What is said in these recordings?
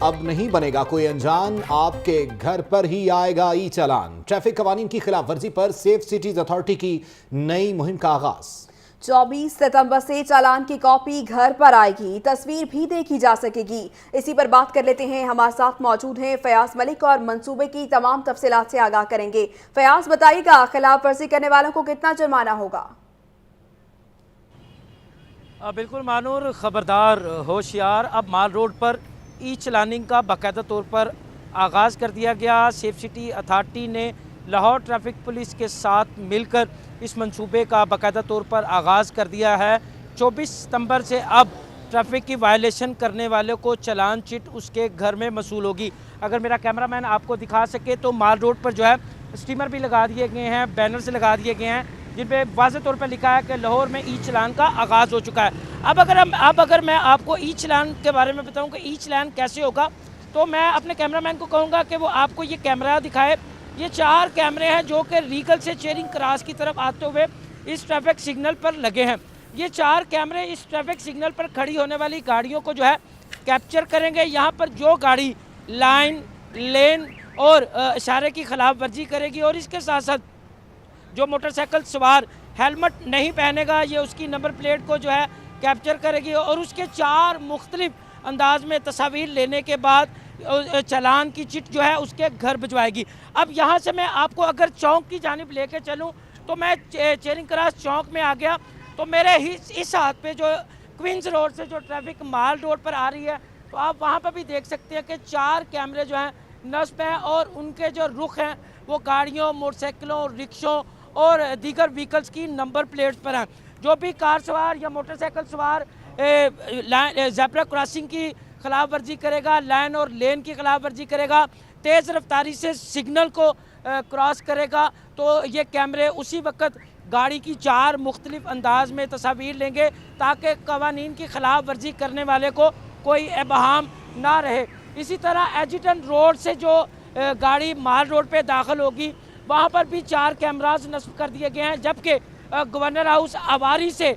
अब नहीं बनेगा कोई अनजान, आपके घर पर ही आएगा ई चालान। ट्रैफिक कवानीन की खिलाफवर्जी पर सेफ सिटीज अथॉरिटी की नई मुहिम का आगाज। 24 सितंबर से चालान की कॉपी घर पर आएगी, तस्वीर भी देखी जा सकेगी। इसी पर बात कर लेते हैं, हमारे साथ मौजूद हैं फयाज मलिक और मंसूबे की तमाम तफसीलात से आगाह करेंगे। फयाज, बताइएगा खिलाफ वर्जी करने वालों को कितना जुर्माना होगा? बिल्कुल मानूर, खबरदार, होशियार। अब माल रोड पर ई चलानिंग का बाकायदा तौर पर आगाज़ कर दिया गया। सेफ सिटी अथॉरिटी ने लाहौर ट्रैफिक पुलिस के साथ मिलकर इस मंसूबे का बाकायदा तौर पर आगाज़ कर दिया है। 24 सितंबर से अब ट्रैफिक की वायलेशन करने वाले को चालान चिट उसके घर में मसूल होगी। अगर मेरा कैमरामैन आपको दिखा सके तो माल रोड पर जो है स्टीमर भी लगा दिए गए हैं, बैनर्स लगा दिए गए हैं जिन पे वाज़ेह तौर पर लिखा है कि लाहौर में ई चलान का आगाज़ हो चुका है। अब अगर मैं आपको ई चलान के बारे में बताऊं कि ई चलान कैसे होगा, तो मैं अपने कैमरामैन को कहूँगा कि वो आपको ये कैमरा दिखाए। ये 4 कैमरे हैं जो कि रीगल से चेरिंग क्रॉस की तरफ आते हुए इस ट्रैफिक सिग्नल पर लगे हैं। ये 4 कैमरे इस ट्रैफिक सिग्नल पर खड़ी होने वाली गाड़ियों को जो है कैप्चर करेंगे। यहाँ पर जो गाड़ी लाइन, लेन और इशारे की खिलाफ वर्जी करेगी और इसके साथ साथ जो मोटरसाइकिल सवार हेलमेट नहीं पहनेगा, ये उसकी नंबर प्लेट को जो है कैप्चर करेगी और उसके 4 मुख्तलिफ अंदाज में तस्वीर लेने के बाद चालान की चिट जो है उसके घर भिजवाएगी। अब यहाँ से मैं आपको अगर चौक की जानिब लेके चलूँ तो मैं चेरिंग क्रॉस चौक में आ गया, तो मेरे ही इस हाथ पे जो क्वींस रोड से जो ट्रैफिक माल रोड पर आ रही है, तो आप वहाँ पर भी देख सकते हैं कि 4 कैमरे जो हैं नस्ब हैं और उनके जो रुख हैं वो गाड़ियों, मोटरसाइकिलों, रिक्शों और दीगर व्हीकल्स की नंबर प्लेट्स पर हैं। जो भी कार सवार या मोटरसाइकिल सवार ज़ेब्रा क्रॉसिंग की खिलाफ वर्जी करेगा, लाइन और लेन की खिलाफ वर्जी करेगा, तेज़ रफ्तारी से सिग्नल को क्रॉस करेगा, तो ये कैमरे उसी वक्त गाड़ी की 4 मुख्तलिफ अंदाज में तस्वीर लेंगे ताकि कवानीन की खिलाफ वर्जी करने वाले को कोई इबहम ना रहे। इसी तरह एजिटन रोड से जो गाड़ी माल रोड पे दाखिल होगी वहाँ पर भी 4 कैमराज नस्ब कर दिए गए हैं, जबकि गवर्नर हाउस आवारी से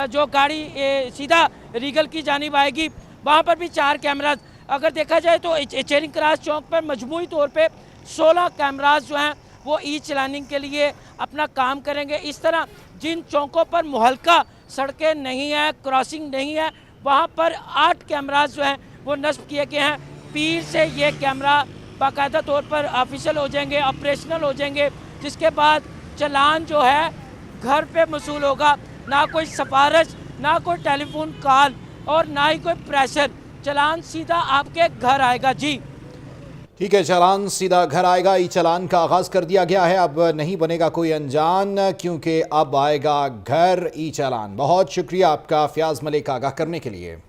जो गाड़ी सीधा रीगल की जानिब आएगी वहाँ पर भी 4 कैमराज। अगर देखा जाए तो चेरिंग क्रॉस चौक पर मजमूई तौर पे 16 कैमराज जो हैं वो ई चलानिंग के लिए अपना काम करेंगे। इस तरह जिन चौकों पर मुहल्का सड़कें नहीं हैं, क्रॉसिंग नहीं है, वहाँ पर 8 कैमराज जो हैं वो नस्ब किए गए हैं। पीर से ये कैमरा बाकायदा तौर पर ऑफिशियल हो जाएंगे, ऑपरेशनल हो जाएंगे, जिसके बाद चालान जो है घर पे मसूल होगा। ना कोई सिफारिश, ना कोई टेलीफोन कॉल और ना ही कोई प्रेशर, चालान सीधा आपके घर आएगा। जी ठीक है, चालान सीधा घर आएगा। ई चालान का आगाज कर दिया गया है। अब नहीं बनेगा कोई अनजान, क्योंकि अब आएगा घर ई चालान। बहुत शुक्रिया आपका फयाज मलिक आगाह करने के लिए।